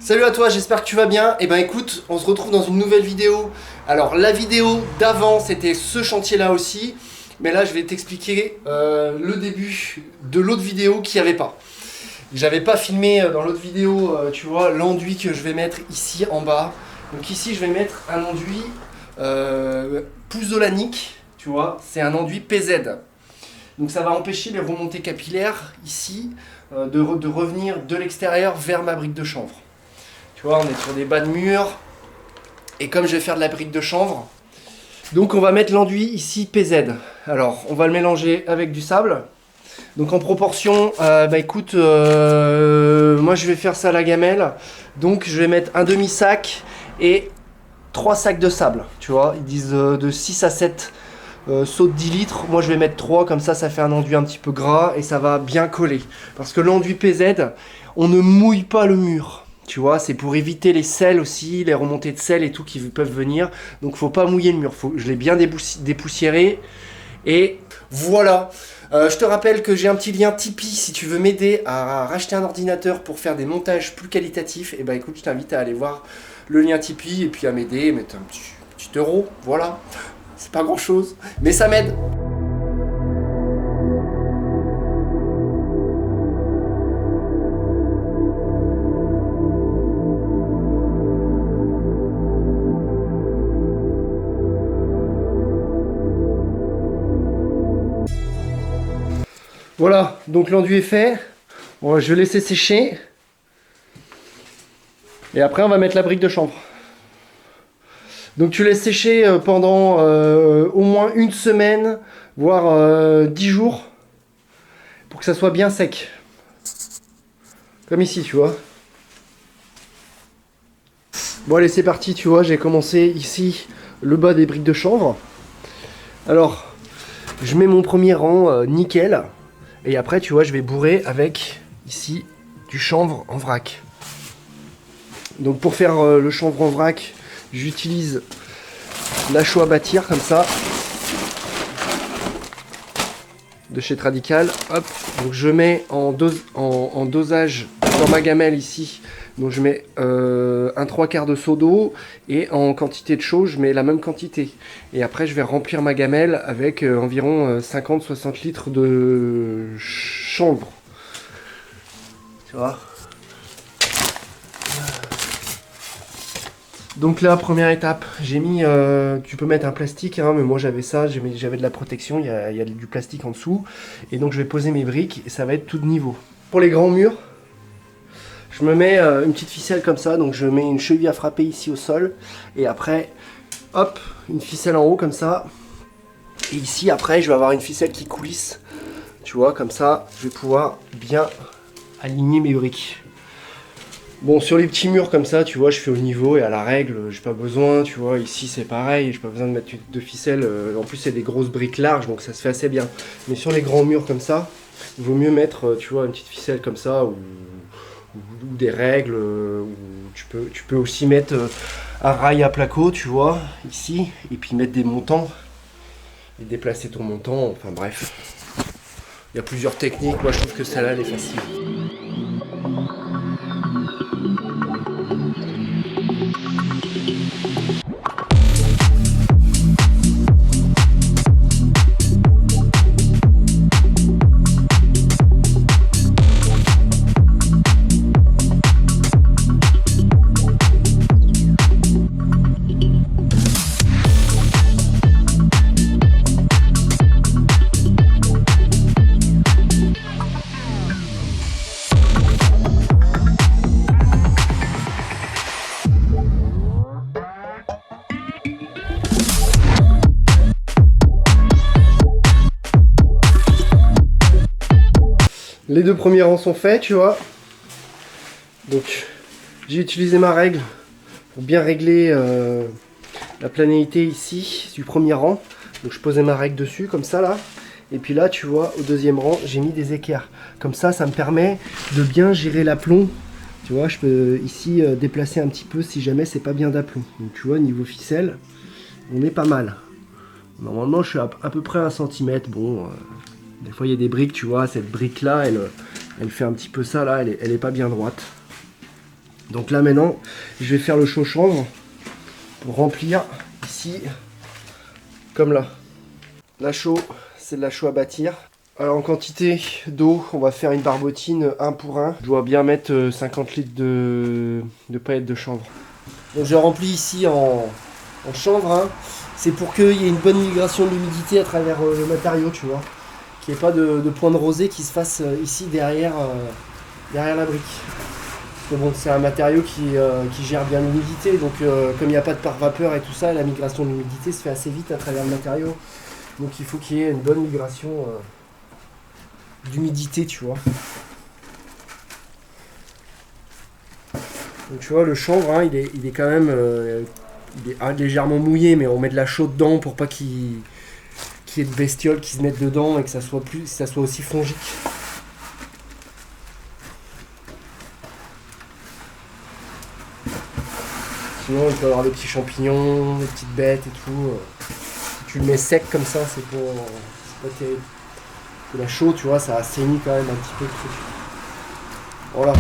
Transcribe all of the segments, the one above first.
Salut à toi, j'espère que tu vas bien. Et ben écoute, on se retrouve dans une nouvelle vidéo. Alors la vidéo d'avant, c'était ce chantier-là aussi. Mais là, je vais t'expliquer le début de l'autre vidéo qu'il n'y avait pas. J'avais pas filmé dans l'autre vidéo, tu vois, l'enduit que je vais mettre ici en bas. Donc ici, je vais mettre un enduit pouzzolanique, tu vois. C'est un enduit PZ. Donc ça va empêcher les remontées capillaires ici de revenir de l'extérieur vers ma brique de chanvre. Tu vois, on est sur des bas de mur. Et comme je vais faire de la brique de chanvre, donc on va mettre l'enduit ici PZ. Alors, on va le mélanger avec du sable. Donc en proportion, écoute, moi je vais faire ça à la gamelle. Donc je vais mettre un demi-sac et 3 sacs de sable. Tu vois, ils disent de 6 à 7 seaux de 10 litres. Moi je vais mettre 3, comme ça fait un enduit un petit peu gras et ça va bien coller. Parce que l'enduit PZ, on ne mouille pas le mur. Tu vois, c'est pour éviter les sels aussi, les remontées de sel et tout qui peuvent venir. Donc faut pas mouiller le mur, je l'ai bien dépoussiéré. Et voilà. Je te rappelle que j'ai un petit lien Tipeee si tu veux m'aider à racheter un ordinateur pour faire des montages plus qualitatifs. Et bah écoute, je t'invite à aller voir le lien Tipeee et puis à m'aider, mettre un petit euro, voilà. C'est pas grand chose, mais ça m'aide. Voilà, donc l'enduit est fait. Bon, je vais laisser sécher. Et après, on va mettre la brique de chanvre. Donc tu laisses sécher pendant au moins une semaine, voire 10 jours, pour que ça soit bien sec. Comme ici, tu vois. Bon allez, c'est parti, tu vois, j'ai commencé ici le bas des briques de chanvre. Alors, je mets mon premier rang nickel. Et après, tu vois, je vais bourrer avec, ici, du chanvre en vrac. Donc pour faire le chanvre en vrac, j'utilise la chaux à bâtir, comme ça. De chez Tradical. Hop, donc je mets en dosage dans ma gamelle ici. Donc je mets un 3/4 de seau d'eau. Et en quantité de chaux, je mets la même quantité. Et après, je vais remplir ma gamelle avec environ 50-60 litres de chanvre. Tu vois. Donc là, première étape, j'ai mis, tu peux mettre un plastique, hein, mais moi j'avais ça, j'avais de la protection, il y a du plastique en dessous. Et donc je vais poser mes briques et ça va être tout de niveau. Pour les grands murs, je me mets une petite ficelle comme ça, donc je mets une cheville à frapper ici au sol. Et après, hop, une ficelle en haut comme ça. Et ici, après, je vais avoir une ficelle qui coulisse. Tu vois, comme ça, je vais pouvoir bien aligner mes briques. Bon, sur les petits murs comme ça, tu vois, je fais au niveau et à la règle, j'ai pas besoin, tu vois, ici c'est pareil, j'ai pas besoin de mettre de ficelle, en plus c'est des grosses briques larges, donc ça se fait assez bien. Mais sur les grands murs comme ça, il vaut mieux mettre, tu vois, une petite ficelle comme ça, ou des règles, ou tu peux aussi mettre un rail à placo, tu vois, ici, et puis mettre des montants, et déplacer ton montant, enfin bref. Il y a plusieurs techniques, moi je trouve que celle-là elle est facile. Les deux premiers rangs sont faits, tu vois. Donc, j'ai utilisé ma règle pour bien régler la planéité ici du premier rang. Donc, je posais ma règle dessus, comme ça, là. Et puis là, tu vois, au deuxième rang, j'ai mis des équerres. Comme ça, ça me permet de bien gérer l'aplomb. Tu vois, je peux ici déplacer un petit peu si jamais c'est pas bien d'aplomb. Donc, tu vois, niveau ficelle, on est pas mal. Normalement, je suis à peu près à 1 cm. Bon... Des fois il y a des briques, tu vois, cette brique là, elle fait un petit peu ça là, elle est pas bien droite. Donc là maintenant, je vais faire le chaud chanvre pour remplir ici, comme là. La chaux, c'est de la chaux à bâtir. Alors en quantité d'eau, on va faire une barbotine 1 pour 1. Je dois bien mettre 50 litres de paillettes de chanvre. Donc je remplis ici en chanvre. Hein. C'est pour qu'il y ait une bonne migration de l'humidité à travers le matériau, tu vois. Qu'il n'y ait pas de point de rosée qui se fasse ici derrière la brique. Parce que bon, c'est un matériau qui gère bien l'humidité. Donc comme il n'y a pas de pare-vapeur et tout ça, la migration de l'humidité se fait assez vite à travers le matériau. Donc il faut qu'il y ait une bonne migration d'humidité, tu vois. Donc tu vois, le chanvre, hein, il est quand même légèrement mouillé, mais on met de la chaux dedans pour pas qu'il y ait de bestioles qui se mettent dedans et que ça soit aussi fongique. Sinon il peut y avoir des petits champignons, des petites bêtes et tout. Si tu le mets sec comme ça, c'est pas terrible. Et la chaux, tu vois, ça assainit quand même un petit peu le truc. Voilà.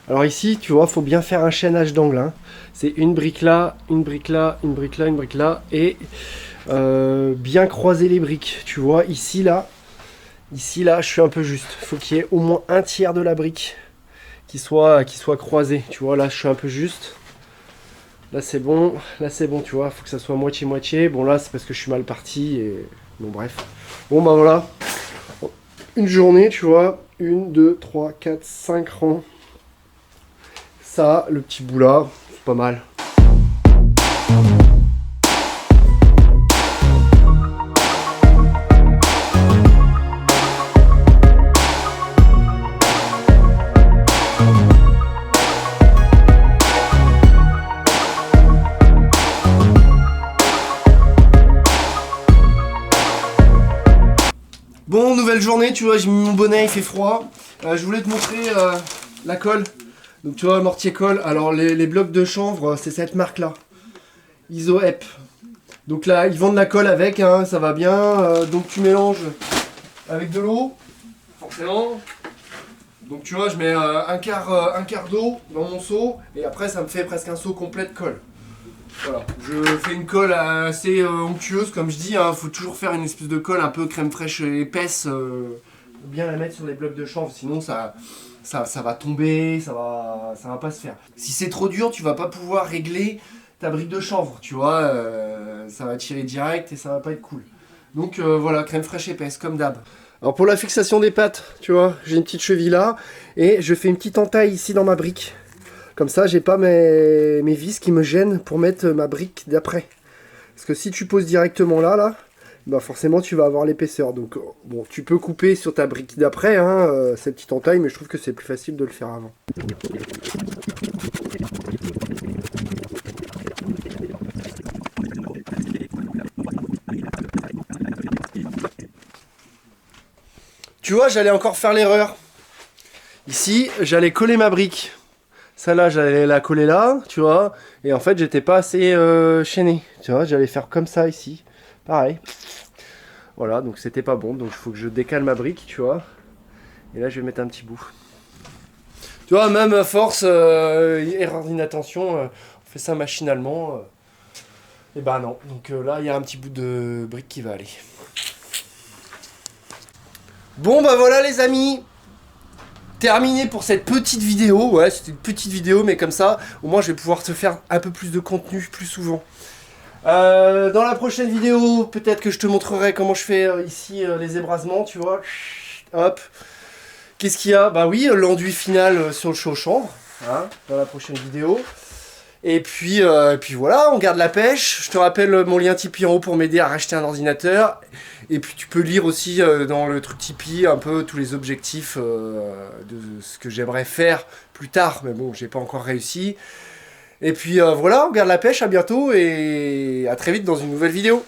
Alors ici, tu vois, faut bien faire un chaînage d'angle. Hein. C'est une brique là, une brique là, une brique là, une brique là. Et bien croiser les briques. Tu vois, ici, là, je suis un peu juste. Il faut qu'il y ait au moins un tiers de la brique qui soit croisé. Tu vois, là, je suis un peu juste. Là, c'est bon. Là, c'est bon, tu vois. Il faut que ça soit moitié-moitié. Bon, là, c'est parce que je suis mal parti. Et... Bon, bref. Bon, bah voilà. Une journée, tu vois. 1, 2, 3, 4, 5 rangs. Ça, le petit bout là, c'est pas mal. Bon, nouvelle journée, tu vois, j'ai mis mon bonnet, il fait froid. Je voulais te montrer la colle. Donc tu vois, le mortier colle. Alors les blocs de chanvre, c'est cette marque là, Iso-Ep. Donc là, ils vendent la colle avec, hein, ça va bien. Donc tu mélanges avec de l'eau, forcément. Donc tu vois, je mets un quart d'eau dans mon seau, et après ça me fait presque un seau complet de colle. Voilà, je fais une colle assez onctueuse, comme je dis, hein, faut toujours faire une espèce de colle un peu crème fraîche épaisse, bien la mettre sur les blocs de chanvre, sinon ça va tomber, ça va pas se faire. Si c'est trop dur, tu vas pas pouvoir régler ta brique de chanvre, tu vois, ça va tirer direct et ça va pas être cool. Donc voilà, crème fraîche épaisse, comme d'hab. Alors pour la fixation des pattes, tu vois, j'ai une petite cheville là, et je fais une petite entaille ici dans ma brique. Comme ça, j'ai pas mes vis qui me gênent pour mettre ma brique d'après. Parce que si tu poses directement là, bah forcément tu vas avoir l'épaisseur. Donc bon, tu peux couper sur ta brique d'après, hein, cette petite entaille, mais je trouve que c'est plus facile de le faire avant. Tu vois, j'allais encore faire l'erreur. Ici, j'allais coller ma brique. Celle-là, j'allais la coller là, tu vois. Et en fait, j'étais pas assez chaîné. Tu vois, j'allais faire comme ça ici. Pareil. Voilà, donc c'était pas bon. Donc il faut que je décale ma brique, tu vois. Et là, je vais mettre un petit bout. Tu vois, même à force, erreur d'inattention, on fait ça machinalement. Et bah non. Donc là, il y a un petit bout de brique qui va aller. Bon bah voilà les amis. Terminé pour cette petite vidéo. Ouais, c'était une petite vidéo, mais comme ça, au moins je vais pouvoir te faire un peu plus de contenu plus souvent. Dans la prochaine vidéo, peut-être que je te montrerai comment je fais ici les ébrasements, tu vois. Hop. Qu'est-ce qu'il y a? Bah oui, l'enduit final sur le chaud-chanvre, hein, dans la prochaine vidéo. Et puis voilà, on garde la pêche. Je te rappelle mon lien Tipeee en haut pour m'aider à racheter un ordinateur. Et puis tu peux lire aussi dans le truc Tipeee un peu tous les objectifs de ce que j'aimerais faire plus tard. Mais bon, j'ai pas encore réussi. Et puis voilà, on garde la pêche, à bientôt et à très vite dans une nouvelle vidéo.